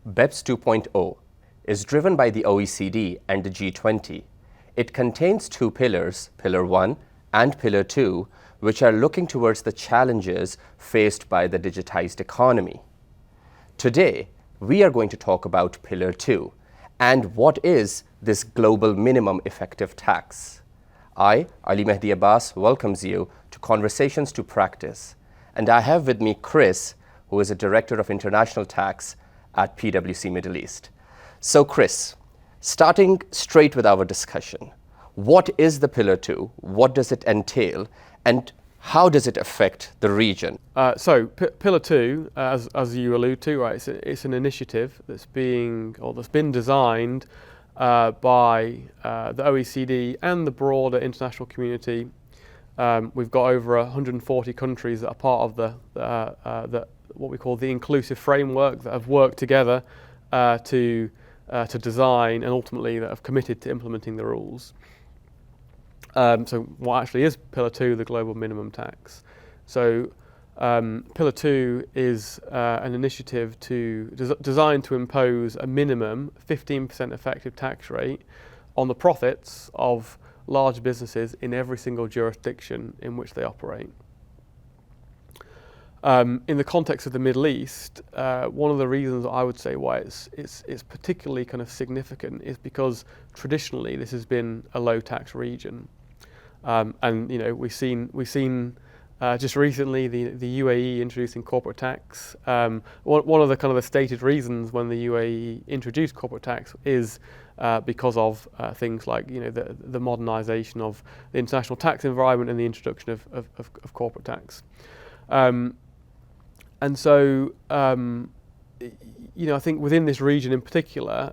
BEPS 2.0 is driven by the OECD and the G20. It contains two pillars, Pillar 1 and Pillar 2, which are looking towards the challenges faced by the digitized economy. Today, we are going to talk about Pillar 2 and what is this global minimum effective tax. I, Ali Mehdi Abbas, welcomes you to Conversations to Practice, and I have with me Chris, who is a Director of International Tax at PwC Middle East. So Chris, starting straight with our discussion, what is the Pillar 2, what does it entail, and how does it affect the region? Pillar 2, as you allude to, right, it's an initiative that's been designed by the OECD and the broader international community. We've got over 140 countries that are part of the what we call the inclusive framework that have worked together to design and ultimately that have committed to implementing the rules. So what actually is Pillar 2, the global minimum tax? So Pillar 2 is an initiative designed to impose a minimum 15% effective tax rate on the profits of large businesses in every single jurisdiction in which they operate. In the context of the Middle East, one of the reasons I would say why it's particularly kind of significant is because traditionally this has been a low tax region, and you know we've seen just recently the UAE introducing corporate tax. One of the kind of the stated reasons when the UAE introduced corporate tax is because of things like the modernisation of the international tax environment and the introduction of corporate tax. And so, I think within this region in particular,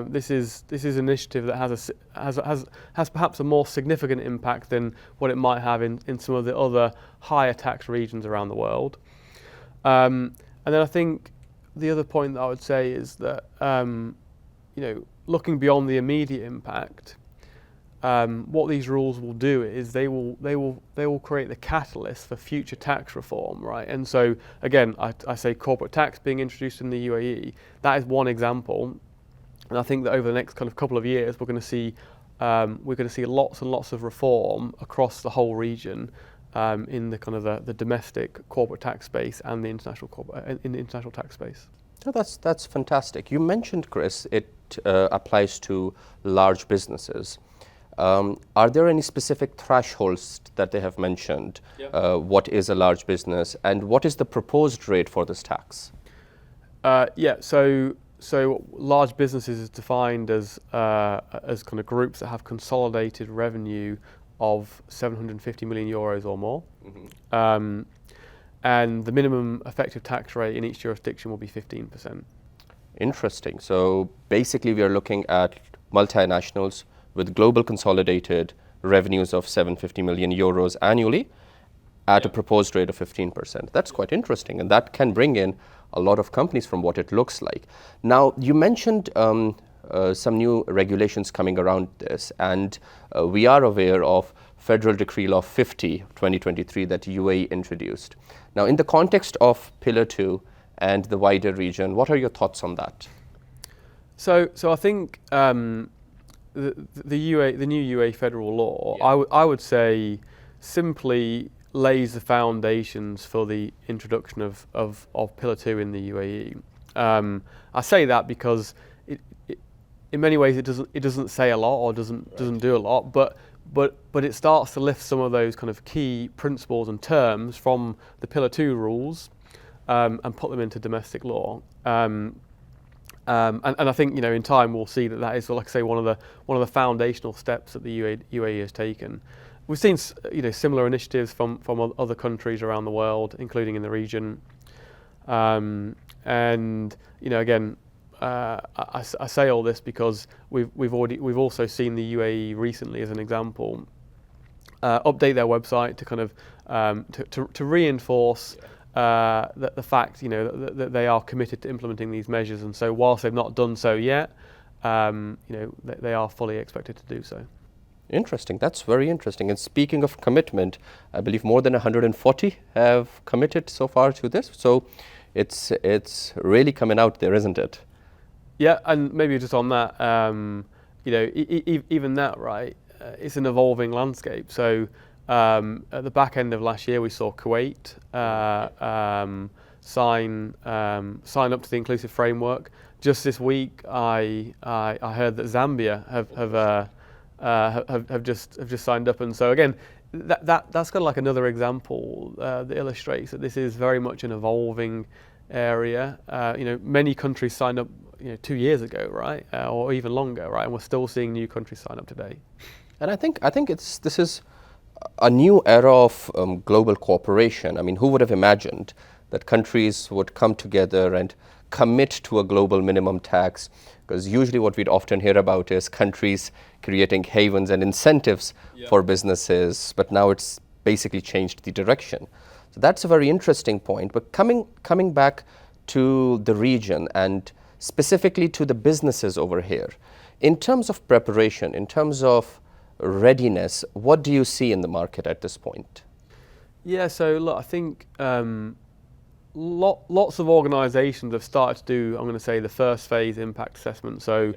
this is an initiative that has perhaps a more significant impact than what it might have in some of the other higher tax regions around the world. And then I think the other point that I would say is that looking beyond the immediate impact, what these rules will do is they will create the catalyst for future tax reform, right? And so again, I say corporate tax being introduced in the UAE. That is one example, and I think that over the next kind of couple of years, we're going to see lots and lots of reform across the whole region in the kind of the domestic corporate tax space and the international tax space. Oh, that's fantastic. You mentioned, Chris, it applies to large businesses. Are there any specific thresholds that they have mentioned? Yep. What is a large business, and what is the proposed rate for this tax? So large businesses is defined as kind of groups that have consolidated revenue of 750 million euros or more. Mm-hmm. And the minimum effective tax rate in each jurisdiction will be 15%. Interesting. So basically we are looking at multinationals with global consolidated revenues of 750 million euros annually at a proposed rate of 15%. That's quite interesting, and that can bring in a lot of companies from what it looks like. Now, you mentioned some new regulations coming around this, and we are aware of Federal Decree Law 50, 2023 that UAE introduced. Now, in the context of Pillar 2 and the wider region, what are your thoughts on that? So I think the new UAE federal law, yeah. I would say simply lays the foundations for the introduction of Pillar 2 in the UAE. I say that because in many ways it doesn't say a lot or doesn't do a lot, but it starts to lift some of those kind of key principles and terms from the Pillar 2 rules and put them into domestic law. And I think in time we'll see that is, like I say, one of the foundational steps that the UAE has taken. We've seen similar initiatives from other countries around the world, including in the region. And again, I say all this because we've also seen the UAE recently, as an example, update their website to kind of to reinforce. The fact that they are committed to implementing these measures, and so whilst they've not done so yet, they are fully expected to do so. Interesting. That's very interesting. And speaking of commitment, I believe more than 140 have committed so far to this. So it's really coming out there, isn't it? Yeah, and maybe just on that, even that, right? It's an evolving landscape. So at the back end of last year, we saw Kuwait sign up to the inclusive framework. Just this week, I heard that Zambia have just signed up, and so again, that's kind of like another example that illustrates that this is very much an evolving area. Many countries signed up 2 years ago, right, or even longer, right, and we're still seeing new countries sign up today. And I think this is a new era of global cooperation. I mean, who would have imagined that countries would come together and commit to a global minimum tax? Because usually what we'd often hear about is countries creating havens and incentives for businesses, but now it's basically changed the direction. So that's a very interesting point. But coming back to the region and specifically to the businesses over here, in terms of preparation, in terms of readiness, what do you see in the market at this point? Yeah, so look, I think lots of organisations have started to do, I'm going to say, the first phase impact assessment. So,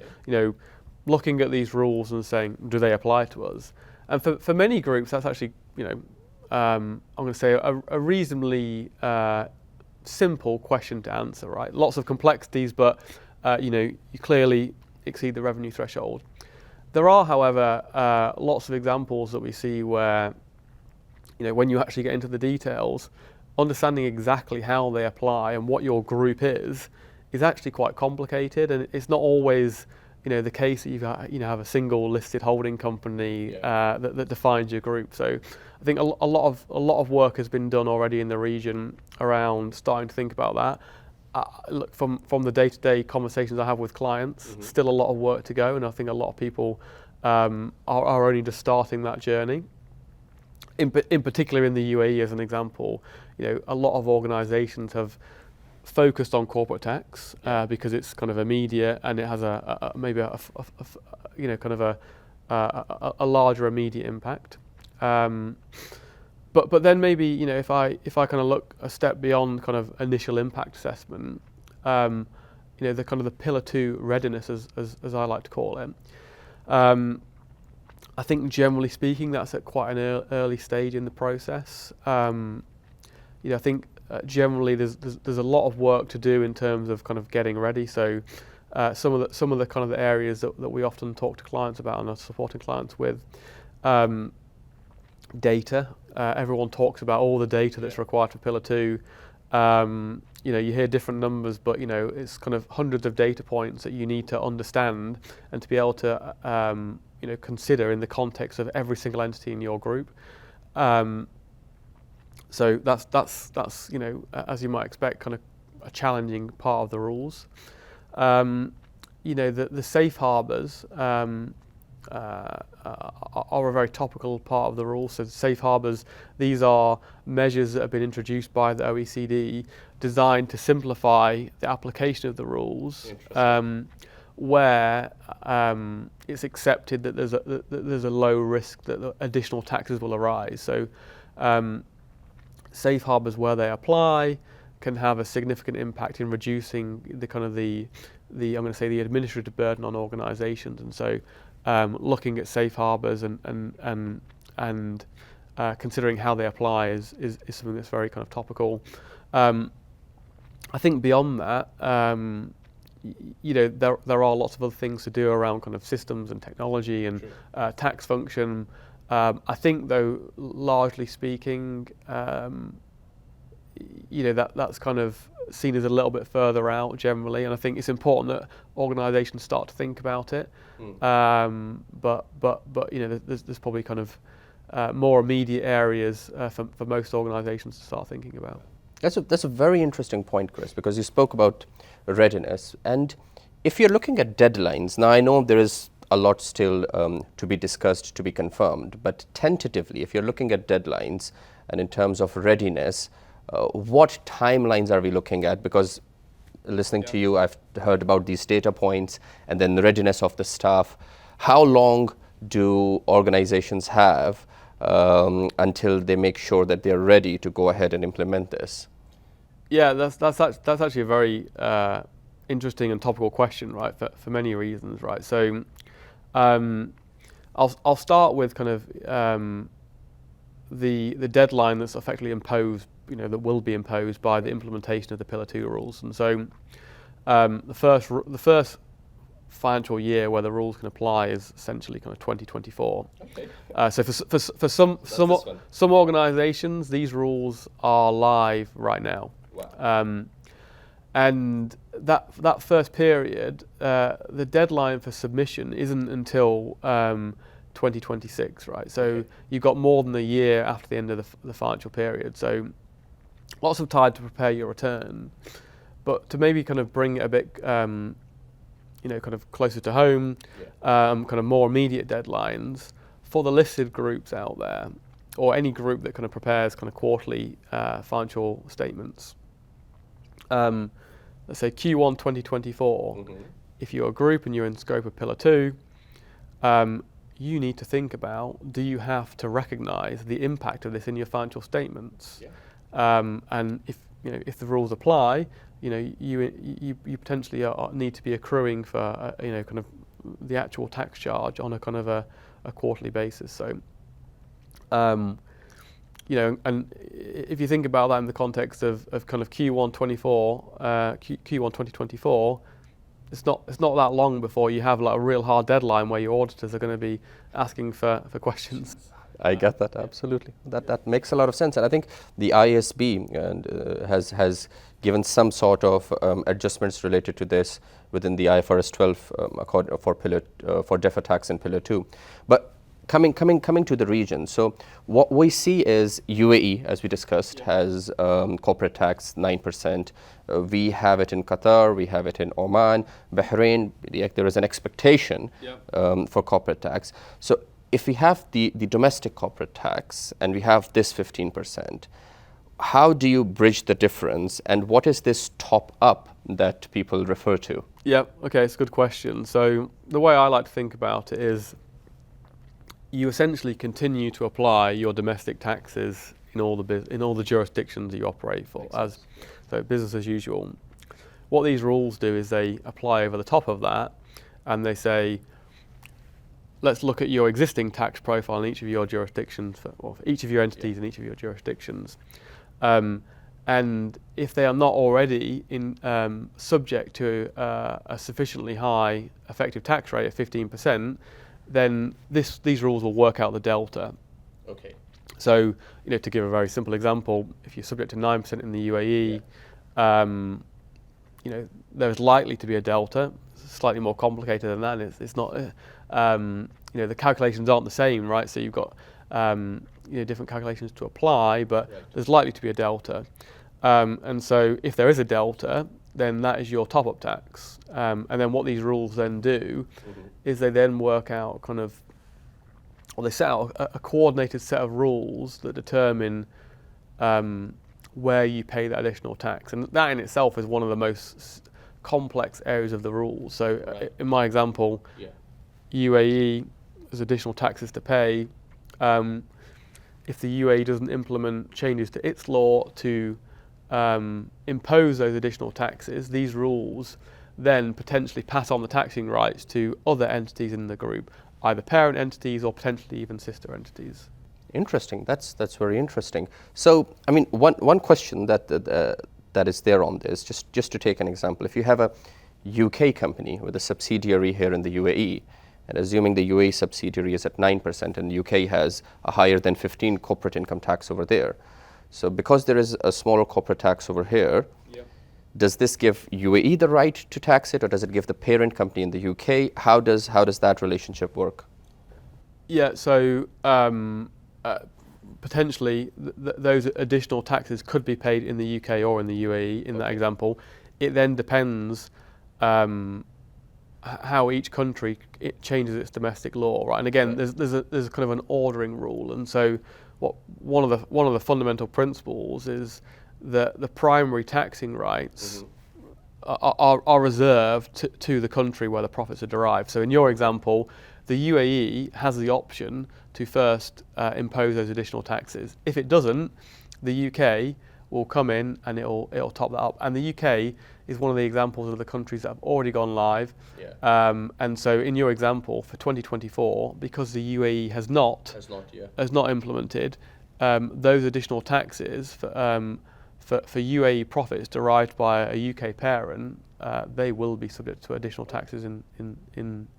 looking at these rules and saying, do they apply to us? And for many groups, that's actually, I'm going to say a reasonably simple question to answer, right? Lots of complexities, but you clearly exceed the revenue threshold. There are, however, lots of examples that we see where, when you actually get into the details, understanding exactly how they apply and what your group is actually quite complicated, and it's not always the case that you have a single listed holding company that defines your group. So I think a lot of work has been done already in the region around starting to think about that. Look, from the day-to-day conversations I have with clients, still a lot of work to go, and I think a lot of people are only just starting that journey. In particular in the UAE, as an example, a lot of organisations have focused on corporate tax because it's kind of immediate and it has maybe a larger immediate impact. But then maybe if I kind of look a step beyond kind of initial impact assessment, the kind of the pillar 2 readiness, as I like to call it. I think generally speaking, that's at quite an early stage in the process. I think generally there's a lot of work to do in terms of kind of getting ready. So some of the kind of the areas that we often talk to clients about and are supporting clients with, data. Everyone talks about all the data that's required for pillar 2. You hear different numbers, but it's kind of hundreds of data points that you need to understand and to be able to consider in the context of every single entity in your group. So that's as you might expect, kind of a challenging part of the rules. The safe harbours are a very topical part of the rules. So safe harbours, these are measures that have been introduced by the OECD designed to simplify the application of the rules, where it's accepted that there's a low risk that additional taxes will arise. So safe harbours, where they apply, can have a significant impact in reducing the kind of the I'm going to say the administrative burden on organisations. And so looking at safe harbours and considering how they apply is something that's very kind of topical. I think beyond that, there are lots of other things to do around kind of systems and technology and tax function. I think, though, largely speaking, that's kind of seen as a little bit further out generally, and I think it's important that organisations start to think about it. But there's probably kind of more immediate areas for most organisations to start thinking about. That's a very interesting point, Chris, because you spoke about readiness, and if you're looking at deadlines, now I know there is a lot still to be discussed, to be confirmed, but tentatively, if you're looking at deadlines and in terms of readiness, what timelines are we looking at? Because listening to you, I've heard about these data points and then the readiness of the staff. How long do organizations have until they make sure that they're ready to go ahead and implement this? Yeah, that's actually a very interesting and topical question, right? For many reasons, right? So, I'll start with kind of the deadline that's effectively imposed, that will be imposed by the implementation of the Pillar 2 rules. And so, the first financial year where the rules can apply is essentially kind of 2024. Okay. So for some organisations, these rules are live right now. Wow. And that first period, the deadline for submission isn't until 2026, right? So Okay. you've got more than a year after the end of the financial period. So lots of time to prepare your return. But to maybe kind of bring it a bit, kind of closer to home, kind of more immediate deadlines for the listed groups out there, or any group that kind of prepares kind of quarterly financial statements. Let's say Q1 2024, if you're a group and you're in scope of Pillar 2, you need to think about, do you have to recognise the impact of this in your financial statements? And if the rules apply, you potentially need to be accruing for kind of the actual tax charge on a kind of a quarterly basis. So, and if you think about that in the context of kind of Q1 2024, it's not that long before you have like a real hard deadline where your auditors are going to be asking for questions. I get that, absolutely. That makes a lot of sense, and I think the IASB has given some sort of adjustments related to this within the IFRS 12 for deferred tax in Pillar 2. But coming to the region, so what we see is UAE, as we discussed, has corporate tax 9%. We have it in Qatar, we have it in Oman, Bahrain. There is an expectation for corporate tax. So if we have the domestic corporate tax and we have this 15%, how do you bridge the difference, and what is this top up that people refer to? Yeah, okay, it's a good question. So the way I like to think about it is you essentially continue to apply your domestic taxes in all the jurisdictions that you operate for, so business as usual. What these rules do is they apply over the top of that, and they say, let's look at your existing tax profile in each of your jurisdictions, for each of your entities in each of your jurisdictions. And if they are not already subject to a sufficiently high effective tax rate of 15%, then these rules will work out the delta. Okay. So, to give a very simple example, if you're subject to 9% in the UAE, there's likely to be a delta. It's slightly more complicated than that. It's not, the calculations aren't the same, right? So you've got different calculations to apply, but there's likely to be a delta. And so if there is a delta, then that is your top-up tax. And then what these rules then do is they then work out they set out a coordinated set of rules that determine where you pay that additional tax. And that in itself is one of the most complex areas of the rules. So in my example, UAE, there's additional taxes to pay. If the UAE doesn't implement changes to its law to impose those additional taxes, these rules then potentially pass on the taxing rights to other entities in the group, either parent entities or potentially even sister entities. Interesting. That's very interesting. So, I mean, one question that is there on this, just to take an example, if you have a UK company with a subsidiary here in the UAE, and assuming the UAE subsidiary is at 9% and the UK has a higher than 15 corporate income tax over there. So because there is a smaller corporate tax over here, does this give UAE the right to tax it, or does it give the parent company in the UK? How does that relationship work? Yeah, so potentially those additional taxes could be paid in the UK or in the UAE in that example. It then depends how each country changes its domestic law, right? And again, there's kind of an ordering rule, and so one of the fundamental principles is that the primary taxing rights are reserved to the country where the profits are derived. So in your example, the UAE has the option to first impose those additional taxes. If it doesn't, the UK will come in and it'll top that up. And the UK is one of the examples of the countries that have already gone live. And so in your example for 2024, because the UAE has not implemented those additional taxes for UAE profits derived by a UK parent, they will be subject to additional taxes in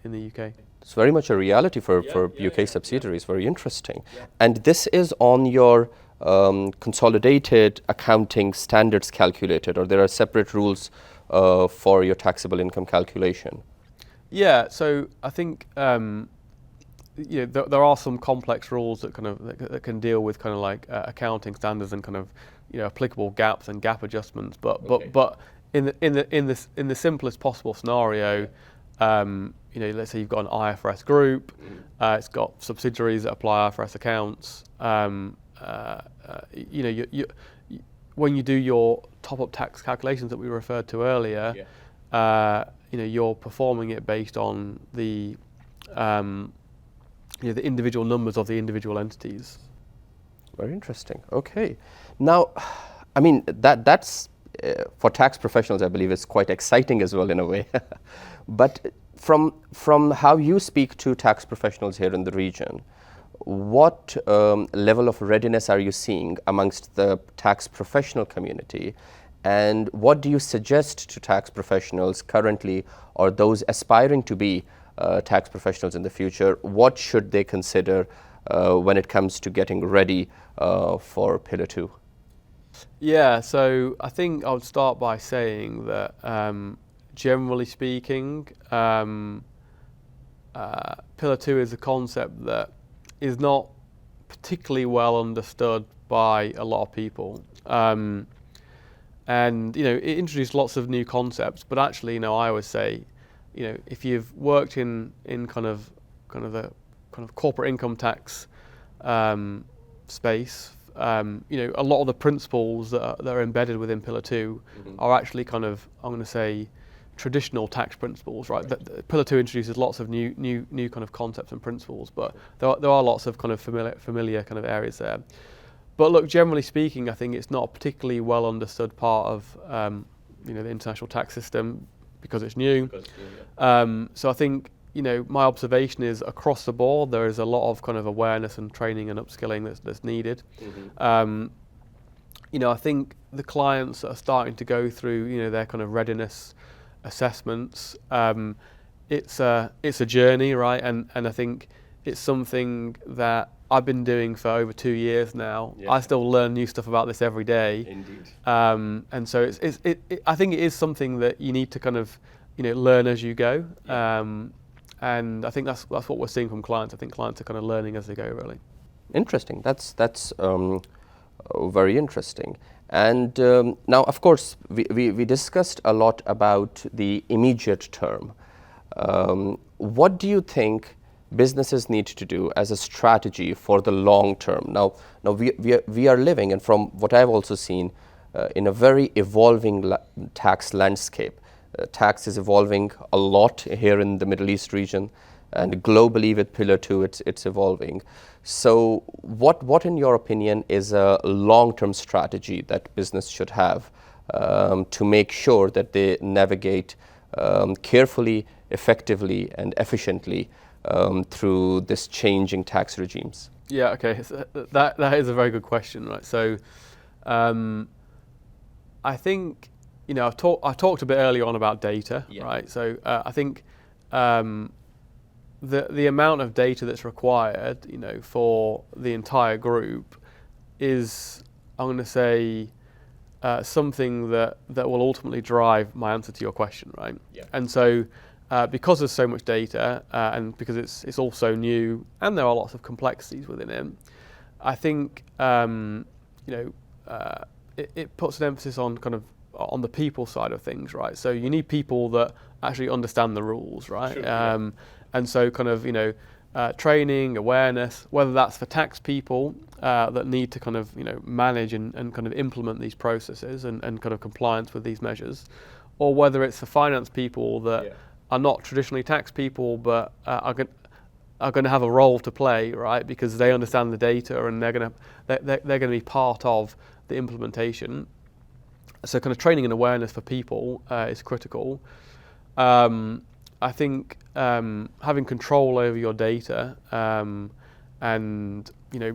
the UK. It's very much a reality for UK subsidiaries. Very interesting. And this is on your consolidated accounting standards calculated, or there are separate rules for your taxable income calculation? Yeah, so I think there are some complex rules that that can deal with kind of like accounting standards and kind of applicable gaps and gap adjustments. But in the simplest possible scenario, let's say you've got an IFRS group, it's got subsidiaries that apply IFRS accounts. When you do your top-up tax calculations that we referred to earlier, you're performing it based on the the individual numbers of the individual entities. Very interesting. Okay. Now, I mean, that's for tax professionals, I believe it's quite exciting as well in a way. But from how you speak to tax professionals here in the region, what level of readiness are you seeing amongst the tax professional community? And what do you suggest to tax professionals currently, or those aspiring to be tax professionals in the future? What should they consider when it comes to getting ready for Pillar 2? Yeah, so I think I would start by saying that generally speaking, Pillar 2 is a concept that is not particularly well understood by a lot of people. And it introduced lots of new concepts, but actually, I always say, if you've worked in kind of the corporate income tax space, a lot of the principles that are embedded within Pillar 2 are actually kind of, I'm going to say, traditional tax principles, right? Pillar 2 introduces lots of new kind of concepts and principles, but there are lots of kind of familiar kind of areas there. But look, generally speaking, I think it's not a particularly well understood part of the international tax system because it's new. So I think my observation is across the board there is a lot of kind of awareness and training and upskilling that's needed. I think the clients that are starting to go through their kind of readiness assessments, it's a journey, right? And I think it's something that I've been doing for over 2 years now. I still learn new stuff about this every day. Indeed. And so I think it is something that you need to kind of learn as you go. And I think that's what we're seeing from clients. I think clients are kind of learning as they go, really. Interesting. That's very interesting. And now, of course, we discussed a lot about the immediate term. What do you think businesses need to do as a strategy for the long term? Now we are living, and from what I've also seen, in a very evolving tax landscape. Tax is evolving a lot here in the Middle East region, and globally with Pillar 2, it's evolving. So what in your opinion is a long-term strategy that business should have to make sure that they navigate carefully, effectively and efficiently through this changing tax regimes? Yeah, okay, so that is a very good question, right? So I think I talked a bit earlier on about data, right? So I think the amount of data that's required, for the entire group is, I'm going to say, something that will ultimately drive my answer to your question, right? And so because there's so much data and because it's also new and there are lots of complexities within it, I think it puts an emphasis on kind of on the people side of things, right? So you need people that actually understand the rules, right? Sure, and so kind of training, awareness, whether that's for tax people that need to kind of manage and kind of implement these processes and kind of compliance with these measures, or whether it's for finance people that are not traditionally tax people but are going to have a role to play, right? Because they understand the data and they're going to be part of the implementation. So kind of training and awareness for people is critical. I think having control over your data and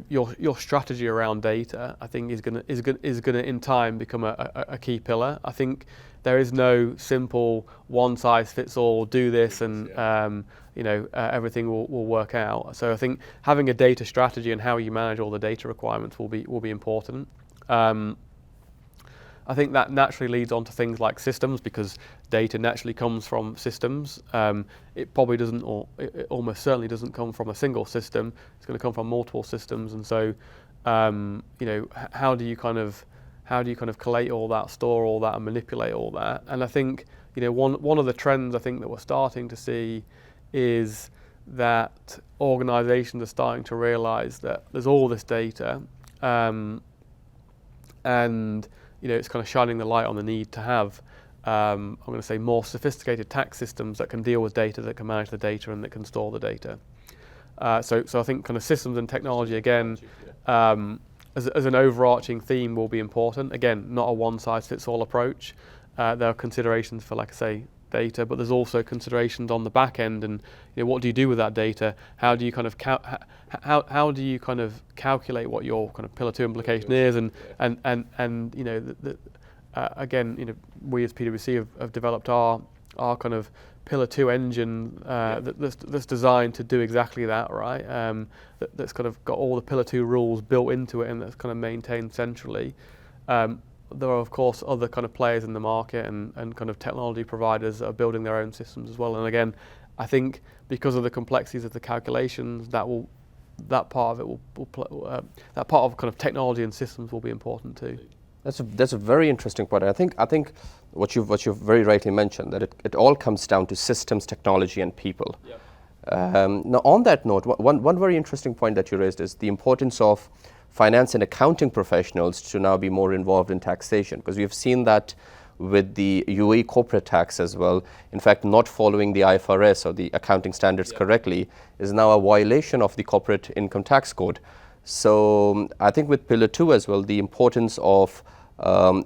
your strategy around data, I think is gonna in time become a key pillar. I think there is no simple one size fits all. Do this and everything will work out. So I think having a data strategy and how you manage all the data requirements will be important. I think that naturally leads on to things like systems, because data naturally comes from systems. It probably doesn't, or it almost certainly doesn't come from a single system. It's going to come from multiple systems, and so how do you kind of collate all that, store all that, and manipulate all that? And I think one of the trends I think that we're starting to see is that organisations are starting to realise that there's all this data, and it's kind of shining the light on the need to have, I'm going to say, more sophisticated tax systems that can deal with data, that can manage the data, and that can store the data. So I think kind of systems and technology, again, as an overarching theme, will be important. Again, not a one-size-fits-all approach. There are considerations for, like I say, data, but there's also considerations on the back end, and what do you do with that data? How do you kind of calculate what your kind of pillar 2 implication is? And again, we as PwC have developed our kind of pillar 2 engine that's designed to do exactly that, right? That's kind of got all the pillar 2 rules built into it, and that's kind of maintained centrally. There are, of course, other kind of players in the market and kind of technology providers that are building their own systems as well. And again, I think because of the complexities of the calculations, that part of kind of technology and systems will be important too. That's a very interesting point. I think what you've very rightly mentioned, that it all comes down to systems, technology, and people. Yeah. Now, on that note, one very interesting point that you raised is the importance of finance and accounting professionals to now be more involved in taxation, because we've seen that with the UAE corporate tax as well. In fact, not following the IFRS or the accounting standards correctly is now a violation of the corporate income tax code. So I think with Pillar 2 as well, the importance of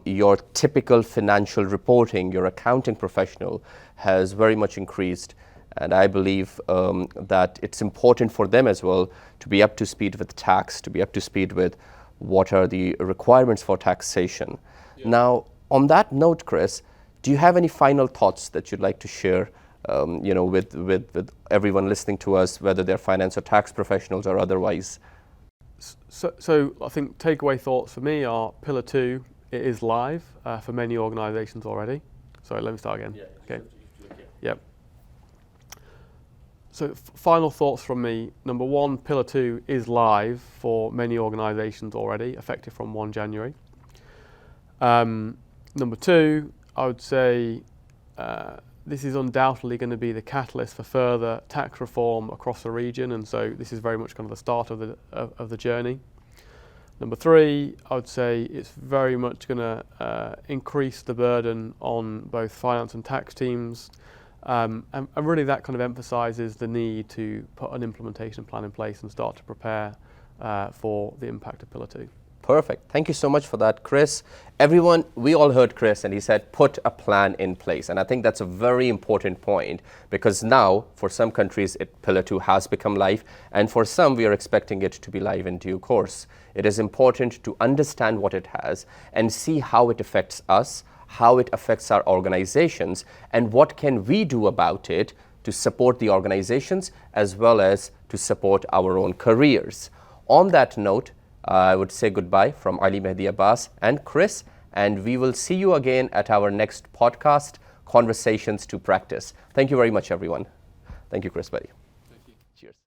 your typical financial reporting, your accounting professional, has very much increased. And I believe that it's important for them as well to be up to speed with tax, to be up to speed with what are the requirements for taxation. Yeah. Now, on that note, Chris, do you have any final thoughts that you'd like to share with everyone listening to us, whether they're finance or tax professionals or otherwise? So I think takeaway thoughts for me are Pillar 2, it is live for many organisations already. Sorry, let me start again. Yeah, okay. Yep. So final thoughts from me. Number 1, Pillar 2 is live for many organisations already, effective from 1 January. Number 2, I would say this is undoubtedly going to be the catalyst for further tax reform across the region, and so this is very much kind of the start of the journey. Number 3, I would say it's very much going to increase the burden on both finance and tax teams. And really that kind of emphasises the need to put an implementation plan in place and start to prepare for the impact of Pillar 2. Perfect. Thank you so much for that, Chris. Everyone, we all heard Chris, and he said put a plan in place. And I think that's a very important point, because now for some countries Pillar 2 has become live, and for some we are expecting it to be live in due course. It is important to understand what it has and see how it affects us, how it affects our organizations, and what can we do about it to support the organizations as well as to support our own careers. On that note, I would say goodbye from Ali Mehdi Abbas and Chris, and we will see you again at our next podcast, Conversations to Practice. Thank you very much, everyone. Thank you, Chris, buddy.